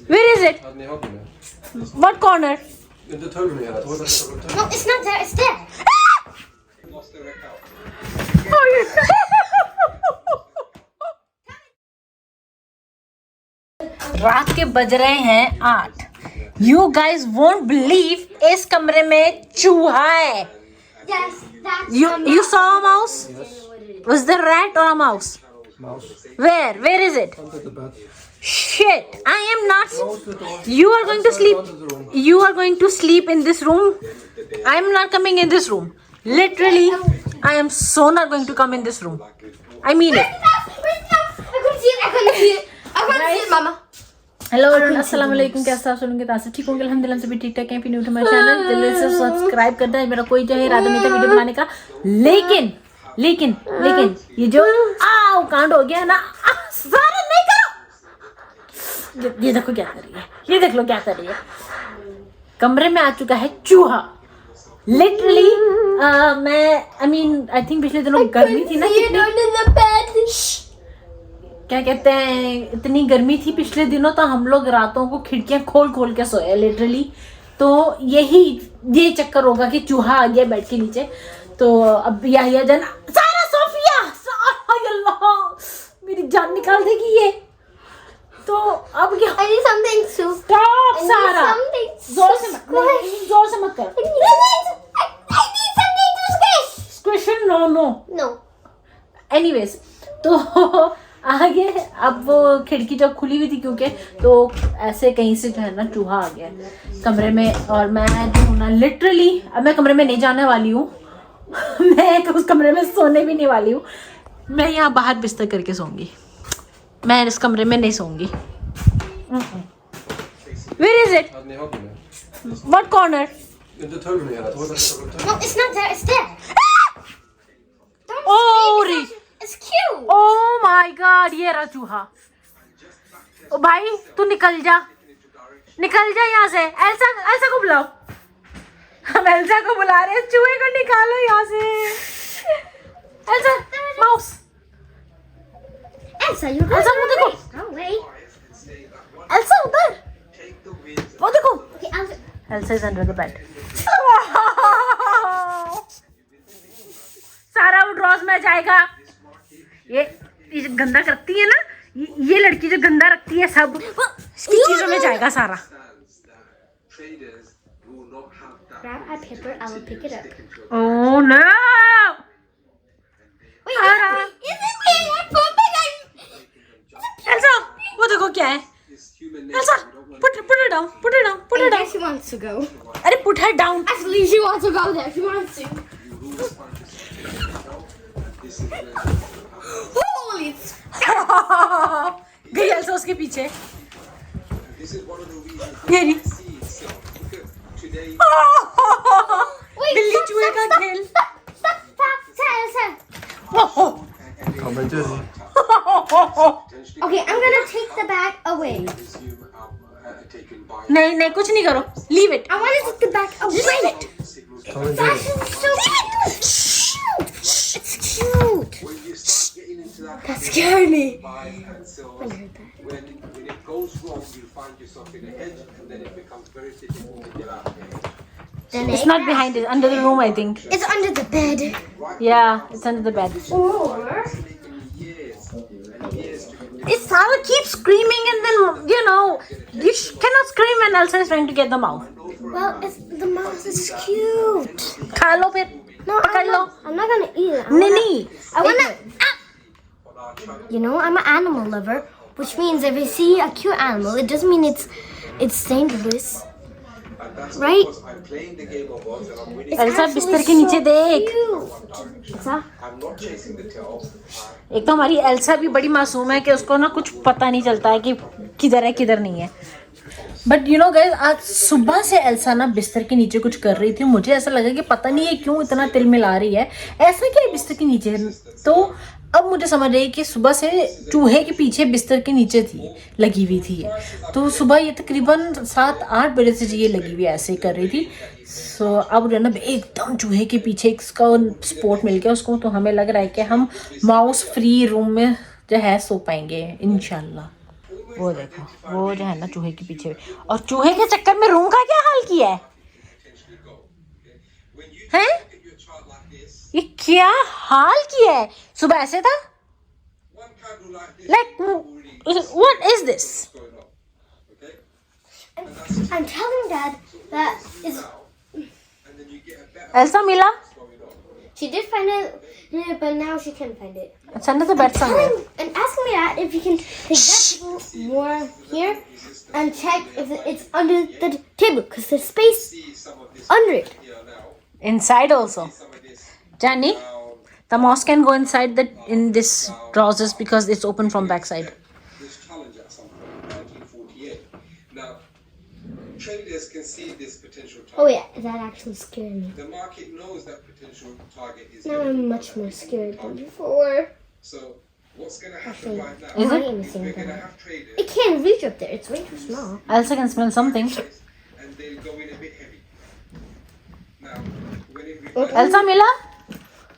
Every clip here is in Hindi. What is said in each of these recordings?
Where is it? What corner? In the tunnel, yeah. No, it's not there. It's there. Oh, yes. रात के बज रहे हैं 8. You guys won't believe इस कमरे में चूहा है. Yes, that's You saw a mouse? Was there a rat or a mouse? Mouse. Where is it? Under the bed. Shit, I am not. Close the door. You are going to sleep. Under the room. You are going to sleep in this room. I am not coming in this room. Literally, I am so not going to come in this room. I mean it. I couldn't see it. I couldn't see it. I couldn't see it, Mama. Hello अस्सलाम वालेकुम, कैसे आप सुनेंगे? तासे ठीक होंगे अल्हम्दुलिल्लाह, सभी ठीक ठाक हैं. फिर न्यू टू माय चैनल, दिल से सब्सक्राइब करना है. मेरा कोई जो है इरादा नहीं था वीडियो बनाने का, लेकिन ये जो कांड हो गया ना, सारा नहीं करो. ये देखो क्या कर रही है, ये देख लो क्या कर रही है. कमरे में आ चुका है चूहा. लिटरली आई थिंक पिछले दिनों गर्मी थी ना, क्या कहते हैं, इतनी गर्मी थी पिछले दिनों, तो हम लोग रातों को खिड़कियां खोल के सोए लिटरली. तो ये चक्कर होगा कि चूहा आ गया बेड के नीचे. तो अब यहया जान, सारा सोफिया, अल्लाह मेरी जान निकाल देगी ये. तो अब क्या? I need something to. Stop, सारा. जोर से मत कर. I need something to squish. Question no. Anyways, तो आगे अब वो खिड़की जब खुली हुई थी क्योंकि, तो ऐसे कहीं से जो है ना चूहा आ गया कमरे में. और मैं जो हूँ ना लिटरली, अब मैं कमरे में नहीं जाने वाली हूँ. मैं उस कमरे में सोने भी नहीं वाली हूँ. मैं यहाँ बाहर बिस्तर करके सोऊंगी. मैं इस कमरे में नहीं सोऊंगी. Where is it? What corner? In the tunnel, yeah. No, it's not there. It's there. Oh, It's cute. Oh my God, ये रहा चूहा. ओ भाई तू निकल जा यहाँ से. एल्सा को बुलाओ. हम एल्सा को बुला रहे हैं. चूहे को निकालो यहाँ से. Elsa, mouse. Elsa, you're Elsa, वो देखो. Go away. एल्सा उधर. वो देखो. Okay, Elsa. Elsa is under the bed. सारा वो ड्रॉज में जाएगा. ये जो गंदा करती है ना, ये लड़की जो गंदा रखती है सब, इसकी चीजों में जाएगा सारा. Grab a paper. I will pick it up. Oh no! Wait, is it me? Elsa, वो देखो क्या है. Elsa, put it down. I guess she wants to go. अरे put her down. Actually, she wants to go there. She wants to. Holy! गई एल्सा उसके पीछे. ये रही. बिल्ली चूहे का खेल. Stop, Elsa. Come and just. Okay, I'm gonna take the bag away. नहीं कुछ नहीं करो. Leave it. I want to take the bag away. Leave it. Come and That's just. so cute. It's cute. That scared me. When it goes wrong, you find yourself in a hedge, and then it becomes very difficult to get out of it. It's not behind it. Under the room, I think. It's under the bed. Yeah, it's under the bed. Or It's Sara keeps screaming and then, you cannot scream when Elsa is trying to get the mouse. well, the mouse is cute. खा लो फिर. No, पकड़ लो. I'm not gonna eat it. नहीं. I wanna. You know, I'm an animal lover, which means if I see a cute animal, it doesn't mean it's dangerous, right? Elsa बिस्तर के नीचे देख. Elsa? एक तो हमारी एल्सा भी बड़ी मासूम है कि उसको ना कुछ पता नहीं चलता है कि किधर है किधर नहीं है. बट यू नो गाइस, आज सुबह से एल्सा ना बिस्तर के नीचे कुछ कर रही थी. मुझे ऐसा लगा कि पता नहीं है क्यों इतना तिल मिला रही है. ऐसा क्या है बिस्तर के नीचे? तो अब मुझे समझ रही है कि सुबह से चूहे के पीछे बिस्तर के नीचे थी, लगी हुई थी. तो सुबह ये तकरीबन 7-8 बजे से ये लगी हुई ऐसे कर रही थी. सो अब जो ना एकदम चूहे के पीछे इसका स्पॉट मिल गया उसको. तो हमें लग रहा है कि हम माउस फ्री रूम में जो है सो पाएंगे इंशाल्लाह. वो देखो, वो जो है ना चूहे के पीछे, और चूहे के चक्कर में रूम का क्या हाल किया है हैं? ये क्या हाल किया है? सुबह ऐसे था, like what is this? I'm telling Dad that is. Elsa मिला? She did find it, but now she can't find it. It's under the bed somewhere. And asking me that if you can take that more here and check if it's under the table because there's space under it. Inside also. Johnny, the mouse can go inside in this trousers because it's open from backside. This challenge at some point, 1948. Now, traders can see this potential target. Oh yeah, that actually scared me. The market knows that potential target is. Now I'm much more scared than before. So, what's going to happen right now? Is it? We're going to have traders. It can't reach up there. It's way too small. Elsa can smell something. And they'll go in a bit heavy. Now, when it Elsa मिला?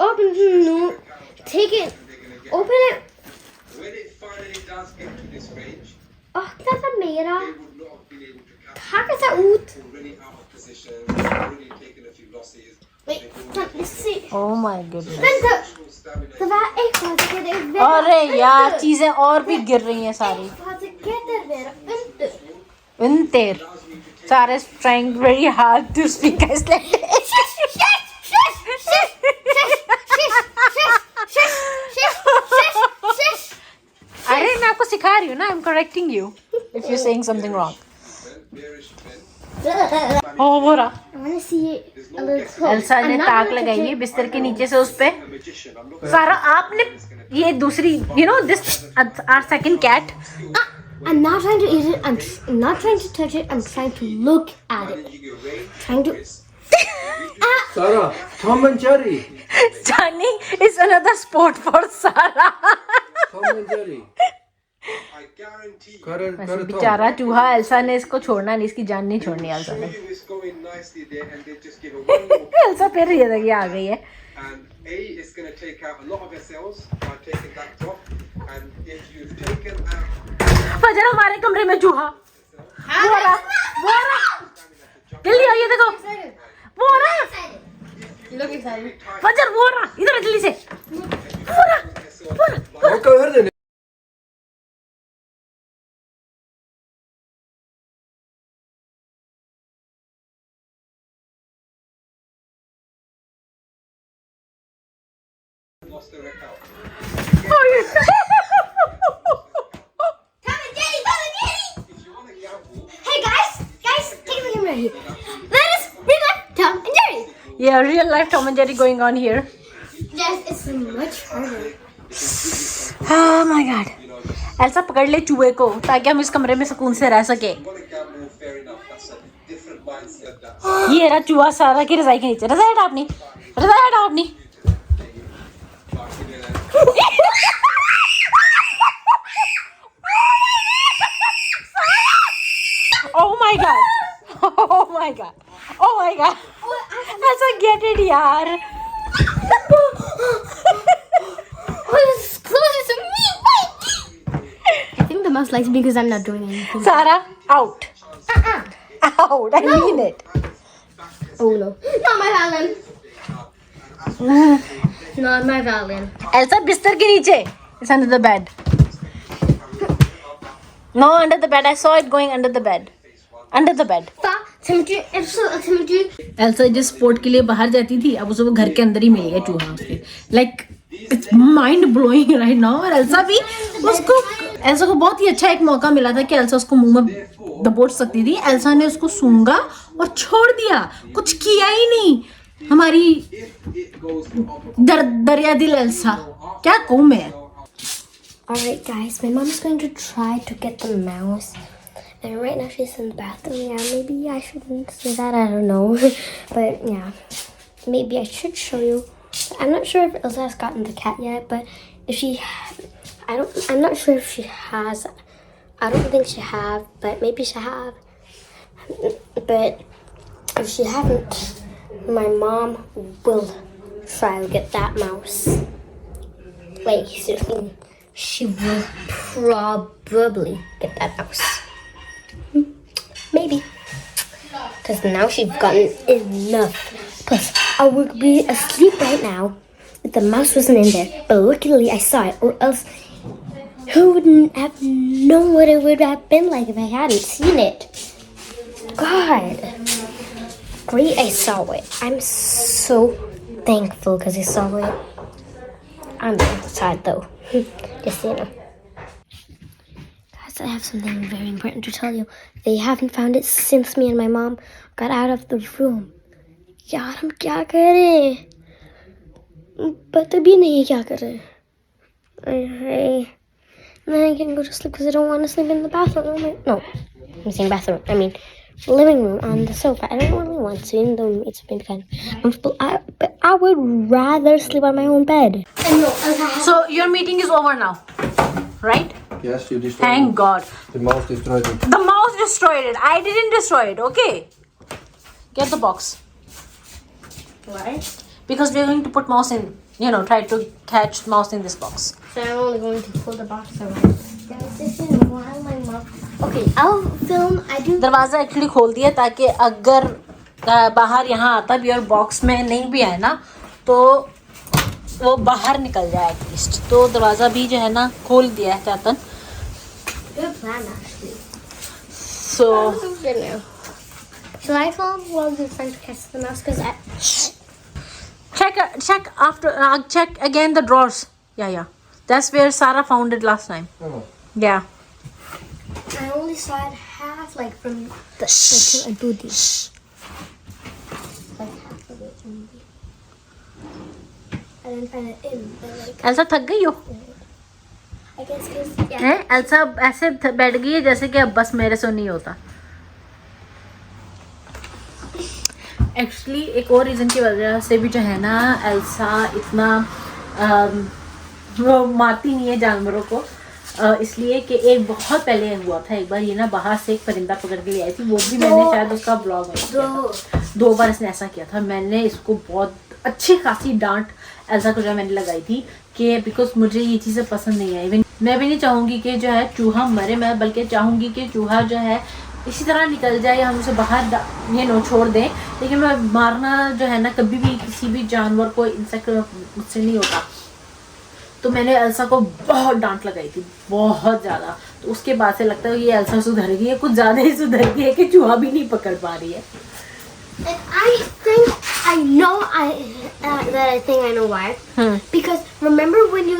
Open no. Take it. Open it. when it finally does get to this range, Oh, that's a mera. they would not have been able to capture. How is that out? Already out of position, already taken a few losses. Wait, let's see. Oh my goodness. Then the Stamina. एक बात के देख अरे यार चीजें और भी गिर रही हैं सारी. Unter. Sarah is trying very hard to speak Icelandic. अरे मैं आपको सिखा रही हूँ ना. I'm correcting you if you're saying something wrong. Oh वो रहा. I want to see it a little close. Elsa ने ताक लगाई है बिस्तर के नीचे से उस पे. सारा आपने ये दूसरी this our second cat. I'm not trying to eat it. I'm not trying to touch it. I'm trying to look at it. Trying to. Sara, Tom and Jerry. Johnny is another sport for Sarah. Tom and Jerry. I guarantee you, Kar वैसे Tom. बेचारा चूहा एल्सा ने इसको छोड़ना नहीं. इसकी जान नहीं छोड़नी एल्सा ने. you is going nicely there, and they just give a one more, Elsa फिर ये देखिए आ गई है. and A is going to take out a lot of SLs by taking that drop, and if you've taken out फजर हमारे कमरे में चूहा. वो रहा. जल्दी आओ ये देखो. वो रहा. फजर वो रहा. इधर आ जल्दी से. वो रहा. Mauka ver de. lost their account. If you want to gamble, Hey guys, take a look at me right here. That is real life Tom and Jerry. Yeah, real life Tom and Jerry going on here. Yes, it's much harder. Oh my god. Elsa पकड़ ले चूहे को ताकि हम इस कमरे में सुकून से रह सके. you want to gamble, fair enough. That's a different mindset. That ये रहा चूहा सारा की रजाई के नीचे. रजाई हटाओ अपनी. रजाई हटाओ अपनी. Oh my god. Oh my god. Oh my god. Elsa get it यार. Who's closer to me? I think the mouse likes me because I'm not doing anything. Sarah, out. Out. I mean it. Oh no. Not my violin. Not my violin. Elsa बिस्तर के नीचे. It's under the bed. No, under the bed. I saw it going under the bed. Under the bed. Elsa जिस स्पोर्ट के लिए बाहर जाती थी अब उसे वो घर के अंदर ही मिल गया चूहा उसके. Like it's mind blowing right now. और एल्सा को बहुत ही अच्छा एक मौका मिला था कि एल्सा उसको मुंह में दबोच सकती थी. एल्सा ने उसको सूंघा और छोड़ दिया. कुछ किया ही नहीं. हमारी दरिया दिल एल्सा क्या कहूँ मैं. Alright guys, my mom is going to try to get the mouse. And right now she's in the bathroom. Yeah, maybe I shouldn't say that. I don't know. But yeah, maybe I should show you. I'm not sure if Elsa has gotten the cat yet, but if she, I'm not sure if she has. I don't think she have, but maybe she have. But if she haven't, my mom will try to get that mouse. Wait, seriously. she will probably get that mouse. Maybe. Because now she's gotten enough. Plus, I would be asleep right now if the mouse wasn't in there. But luckily I saw it, or else who wouldn't have known what it would have been like if I hadn't seen it? God. Great I saw it. I'm so thankful because I saw it. I'm sad though. Just so you know. Guys, I have something very important to tell you. They haven't found it since me and my mom got out of the room. यार हम क्या करें? पता भी नहीं क्या करें. And then I can go to sleep because I don't want to sleep in the bathroom. No, I'm saying bathroom. I mean living room on the sofa. I don't really want to, even though it's been kind of comfortable. But I would rather sleep on my own bed. So your meeting is over now, right? Yes, you destroyed Thank it. God. The mouse destroyed it. The mouse destroyed it. I didn't destroy it. Okay. Get the box. Why? Because we're going to put mouse in. You know, try to catch mouse in this box. So I'm only going to pull the box around. Okay, I'll film. I do. दरवाजा एक्चुअली खोल दिया ताकि अगर बाहर यहाँ आता भी और बॉक्स में नहीं भी आए ना तो वो बाहर निकल जाए एटलीस्ट. तो दरवाजा भी जो है ना खोल दिया है Chathan. Good plan, actually. So Shall I film while you're trying to catch the mouse? Because check again the drawers. Yeah. That's where Sarah found it last time. Oh. Yeah. I only saw it half, like from the until I do this. Like half of it only. I didn't find it in, but like Elsa थक गई हो? I guess because हैं? Elsa ऐसे बैठ गई है जैसे कि अब बस मेरे से नहीं होता. एक्चुअली एक और रीज़न की वजह से भी जो है ना एल्सा इतना वो मारती नहीं है जानवरों को. इसलिए कि एक बहुत पहले हुआ था एक बार ये ना बाहर से एक परिंदा पकड़ के ले आई थी. वो भी मैंने शायद उसका ब्लॉग में 2 बार इसने ऐसा किया था. मैंने इसको बहुत अच्छी खासी डांट एल्सा को जो मैंने लगाई थी कि बिकॉज मुझे ये चीज़ें पसंद नहीं आई. इवन मैं भी नहीं चाहूँगी कि जो है चूहा मरे. मैं बल्कि चाहूँगी कि चूहा जो है इसी तरह निकल जाए, हम उसे बाहर छोड़ दें. लेकिन मैं मारना जो है ना कभी भी किसी भी जानवर को इंसेक्ट मुझसे नहीं होता. तो मैंने एल्सा को बहुत डांट लगाई थी, बहुत ज़्यादा. तो उसके बाद से लगता है ये एल्सा सुधर गई है, कुछ ज़्यादा ही सुधर गई है कि चूहा भी नहीं पकड़ पा रही है. I think I know why. Because remember when you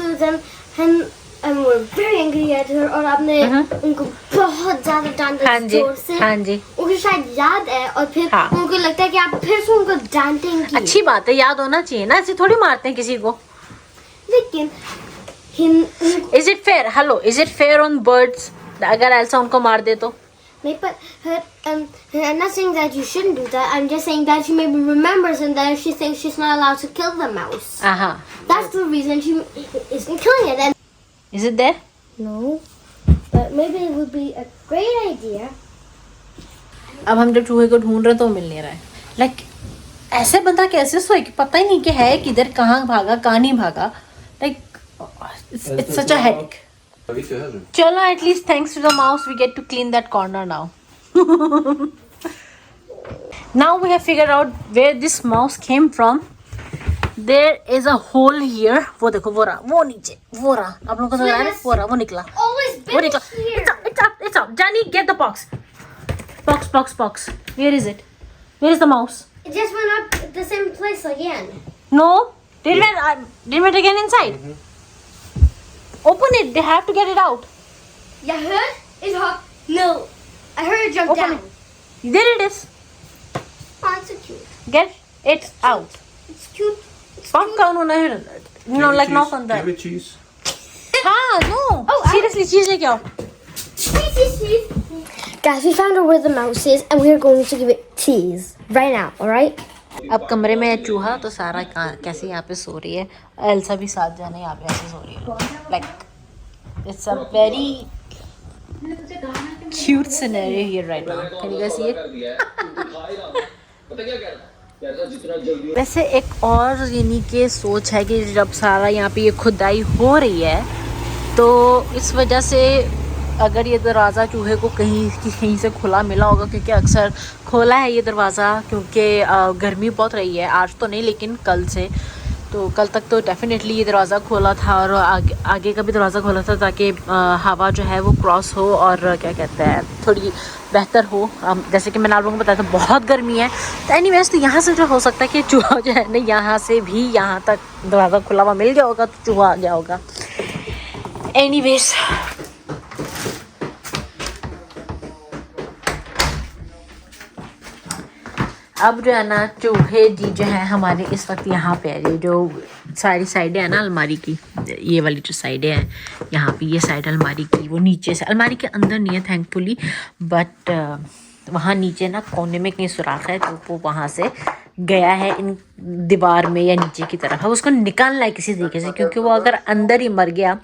and were very angry at her और आपने उनको बहुत ज़्यादा डांटा जोर से. हाँ जी. उनको शायद याद है और फिर उनको लगता है कि आप फिर से उनको डांटेंगी. अच्छी बात है, याद होना चाहिए ना. ऐसे थोड़ी मारते हैं किसी को. लेकिन Is it fair? Hello, is it fair on birds? अगर एल्सा उनको मार दे तो? नहीं, but I'm not saying that you shouldn't do that. I'm just saying that she maybe remembers and that she thinks she's not allowed to kill the mouse. That's the reason she isn't killing it. And Is it there? no, but maybe it would be a great idea. अब हम जब चूहे को ढूंढ रहे तो मिल नहीं रहा है. Like ऐसे बंदा कैसे सोए कि पता ही नहीं कि है किधर, कहाँ भागा कहाँ नहीं भागा. Like it's such a headache. चलो, at least thanks to the mouse we get to clean that corner now. Now we have figured out where this mouse came from. There is a hole here. वो देखो, वो रहा, वो नीचे, वो रहा. आप लोगों को समझ आ रहा है? वो रहा, वो निकला, वो निकला. It's up. Johnny, get the box. Box. Where is it? Where is the mouse? It just went up the same place again. No, did went again inside. Open it. They have to get it out. You heard? It's hot. No, I heard it jump Open down. it. There it is. Oh, it's so cute. Get it out. It's cute. पक्का उन्होंने like knock on that. Give it cheese. हाँ, no. Oh, Seriously, cheese लेके आओ. Cheese. Guys, we found out where the mouse is, and we are going to give it cheese right now. All right? अब कमरे में है चूहा, तो सारा कैसे यहाँ पे सो रही है. एल्सा भी साथ जाने यहाँ पे ऐसे सो रही है. Like it's a very cute scenario here right now. Can you guys see it? वैसे एक और यानी कि सोच है कि जब सारा यहाँ पे ये खुदाई हो रही है तो इस वजह से अगर ये दरवाज़ा चूहे को कहीं से खुला मिला होगा, क्योंकि अक्सर खोला है ये दरवाज़ा, क्योंकि गर्मी बहुत रही है आज तो नहीं लेकिन कल से, तो कल तक तो डेफिनेटली ये दरवाज़ा खोला था और आगे का भी दरवाज़ा खोला था ताकि हवा जो है वो क्रॉस हो और क्या कहते हैं थोड़ी बेहतर हो। जैसे कि मैंने आप लोगों को बताया था बहुत गर्मी है, तो एनीवेज तो यहाँ से जो हो सकता है कि चूहा जो है ना यहाँ से भी यहाँ तक दरवाज़ा खुला हुआ मिल गया होगा तो चूहा आ गया होगा। एनीवेज अब जो है ना चूहे जी जो है हमारे इस वक्त यहाँ पे है। ये जो सारी साइडें हैं ना अलमारी की, ये वाली जो साइडें हैं यहाँ पे, ये साइड अलमारी की, वो नीचे से अलमारी के अंदर नहीं है थैंकफुली, बट वहाँ नीचे ना कोने में कहीं सुराख है, तो वो वहाँ से गया है इन दीवार में या नीचे की तरफ। अब उसको निकालना है किसी तरीके से, क्योंकि वो अगर अंदर ही मर गया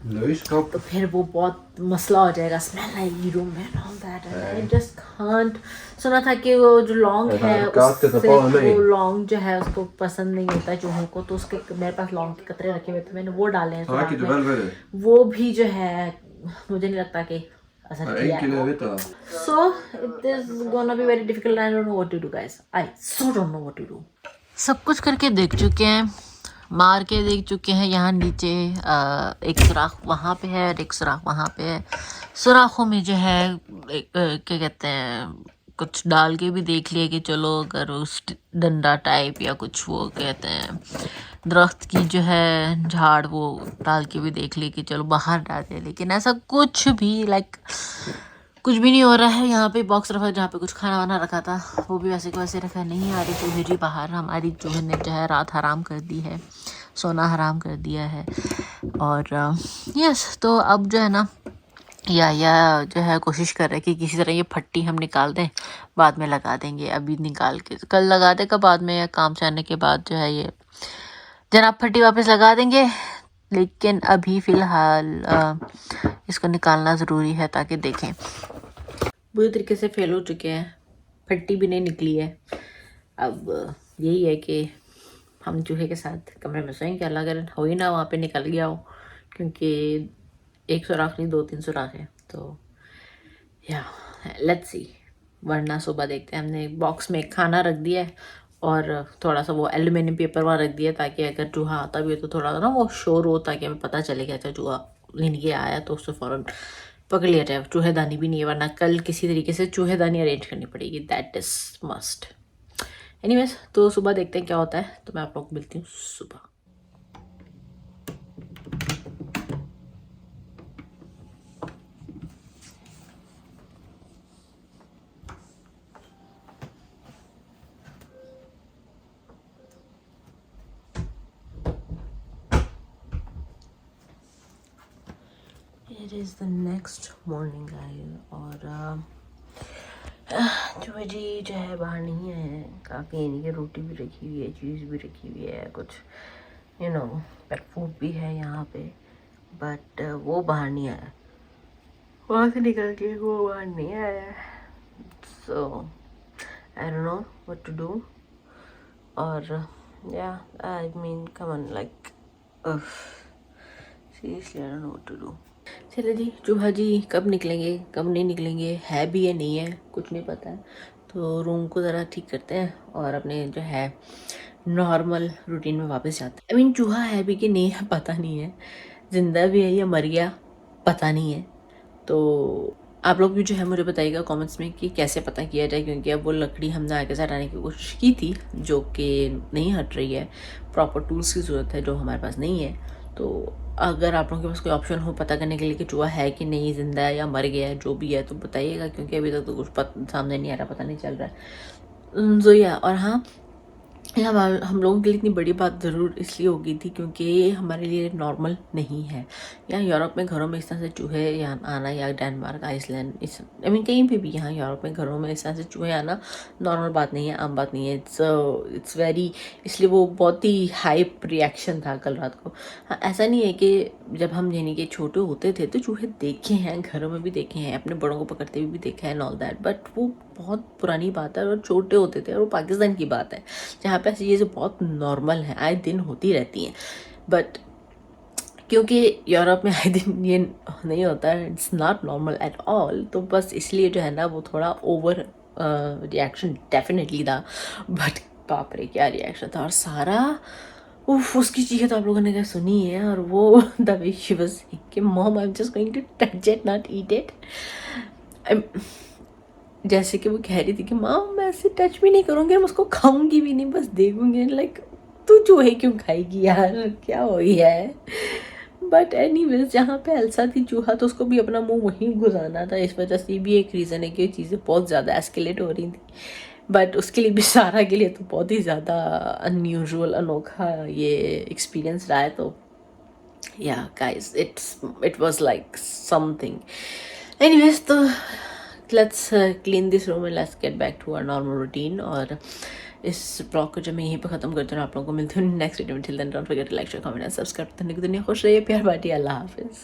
तो फिर वो बहुत मसला हो जाएगा। स्मेल आई रूम में all that and I just can't. सुना था कि वो जो लौंग है उससे वो लौंग जो है उसको पसंद नहीं होता है चूहों को, तो उसके मेरे पास लौंग के कतरे रखे हुए थे, मैंने वो डाले हैं, वो भी जो है मुझे नहीं लगता कि असर किया है। So it is gonna be very difficult, I don't know what to do guys, I so don't know what to do. सब कुछ करके देख चुके हैं, मार के देख चुके हैं। यहाँ नीचे एक सुराख वहाँ पे है और एक सुराख वहाँ पे है। सुराखों में जो है क्या कहते हैं कुछ डाल के भी देख लिया कि चलो अगर उस डंडा टाइप या कुछ वो कहते हैं दरख्त की जो है झाड़ वो डाल के भी देख ली कि चलो बाहर डाल दे, लेकिन ऐसा कुछ भी कुछ भी नहीं हो रहा है। यहाँ पे बॉक्स रखा जहाँ पे कुछ खाना वाना रखा था वो भी वैसे को वैसे रखा, नहीं आ रही चूहे जी बाहर। हमारी चूहे ने जो है रात हराम कर दी है, सोना हराम कर दिया है। और यस तो अब जो है ना या जो है कोशिश कर रहे हैं कि किसी तरह ये फट्टी हम निकाल दें, बाद में लगा देंगे। अभी निकाल के कल लगा देगा, बाद में या काम से आने के बाद जो है ये जनाब फट्टी वापस लगा देंगे, लेकिन अभी फ़िलहाल इसको निकालना ज़रूरी है ताकि देखें। बुरी तरीके से फेल हो चुके हैं, फट्टी भी नहीं निकली है। अब यही है कि हम चूहे के साथ कमरे में सोएंगे, अल्लाह अगर हो ही ना वहाँ पे निकल गया हो, क्योंकि एक सुराख नहीं 2-3 सुराख है, तो या लेट्स सी, वरना सुबह देखते हैं। हमने बॉक्स में खाना रख दिया है और थोड़ा सा वो एल्यूमिनियम पेपर वहाँ रख दिया ताकि अगर चूहा आता भी हो तो थोड़ा ना वो शोर हो, ताकि हमें पता चले कि अच्छा चूहा लेने आया तो उससे फ़ौरन पकड़ लिया जाए। चूहेदानी भी नहीं है, वरना कल किसी तरीके से चूहेदानी अरेंज करनी पड़ेगी, दैट इज़ मस्ट। एनीवेज तो सुबह देखते हैं क्या होता है, तो मैं आप लोग को मिलती हूँ सुबह। It is the next morning guys, और चूहे जी जो है बाहर नहीं आए हैं काफ़ी, यानी कि रोटी भी रखी हुई है, चीज़ भी रखी हुई है, कुछ पेट फूड भी है यहाँ पे, बट वो बाहर नहीं आया, वहाँ से निकल के वो बाहर नहीं आया। So I don't know what to do, और या I mean come on like seriously I don't know what to do. चलो जी, चूहा जी कब निकलेंगे कब नहीं निकलेंगे, है भी या नहीं है कुछ नहीं पता है, तो रूम को ज़रा ठीक करते हैं और अपने जो है नॉर्मल रूटीन में वापस जाते हैं। आई मीन चूहा है भी कि नहीं है पता नहीं है, ज़िंदा भी है या मर गया पता नहीं है। तो आप लोग भी जो है मुझे बताइएगा कमेंट्स में कि कैसे पता किया जाए, क्योंकि अब वो लकड़ी हमने आगे से हटाने की कोशिश की थी जो कि नहीं हट रही है। प्रॉपर टूल्स की ज़रूरत है जो हमारे पास नहीं है। तो अगर आप लोगों के पास कोई ऑप्शन हो पता करने के लिए कि चूहा है कि नहीं, ज़िंदा है या मर गया है, जो भी है तो बताइएगा, क्योंकि अभी तक तो कुछ सामने नहीं आ रहा, पता नहीं चल रहा है। तो या और हाँ, हम लोगों के लिए इतनी बड़ी बात ज़रूर इसलिए हो गई थी क्योंकि ये हमारे लिए नॉर्मल नहीं है। यहाँ यूरोप में घरों में इस तरह से चूहे यहाँ आना, या डेनमार्क, आइसलैंड, आई मीन कहीं पे भी यहाँ यूरोप में घरों में इस तरह से चूहे आना नॉर्मल बात नहीं है, आम बात नहीं है। इट्स वेरी, इसलिए वो बहुत ही हाइप रिएक्शन था कल रात को। हाँ, ऐसा नहीं है कि जब हम यानी कि छोटे होते थे तो चूहे देखे हैं, घरों में भी देखे हैं, अपने बड़ों को पकड़ते हुए भी देखा है, ऑल दैट, बट वो बहुत पुरानी बात है और छोटे होते थे, और वो पाकिस्तान की बात है जहाँ पे ऐसी चीज़ें बहुत नॉर्मल हैं, आए दिन होती रहती हैं। बट क्योंकि यूरोप में आई दिन ये नहीं होता है, it's not normal at all, तो बस इसलिए जो है ना वो थोड़ा ओवर रिएक्शन डेफिनेटली था, बट बाप रे क्या रिएक्शन था। और सारा उफ, उसकी चीज़ें तो आप लोगों ने क्या सुनी है, और वो द वे शी वाज कि mom I am just going to touch it not eat it, जैसे कि वो कह रही थी कि माँ मैं ऐसे टच भी नहीं करूँगी, मैं उसको खाऊंगी भी नहीं, बस देखूंगी। लाइक तू चूहे क्यों खाएगी यार, क्या हो गया है। बट एनीवेज जहाँ पे एल्सा थी चूहा, तो उसको भी अपना मुंह वहीं घुसाना था, इस वजह से भी एक रीज़न है कि चीज़ें बहुत ज़्यादा एस्केलेट हो रही थी। बट उसके लिए भी सारा के लिए तो बहुत ही ज़्यादा अनयूजुअल अनोखा ये एक्सपीरियंस रहा है। तो yeah guys it was like something. Anyways तो let's clean this room and let's get back to our normal routine. और इस ब्लॉग को जब मैं यहीं पर ख़त्म करती हूँ, आप लोगों को मिलती हूँ नेक्स्ट वीडियो में। Till then don't forget to like share comment and subscribe. दुनिया खुश रहिए, प्यार बांटिए, अल्लाह हाफिज़।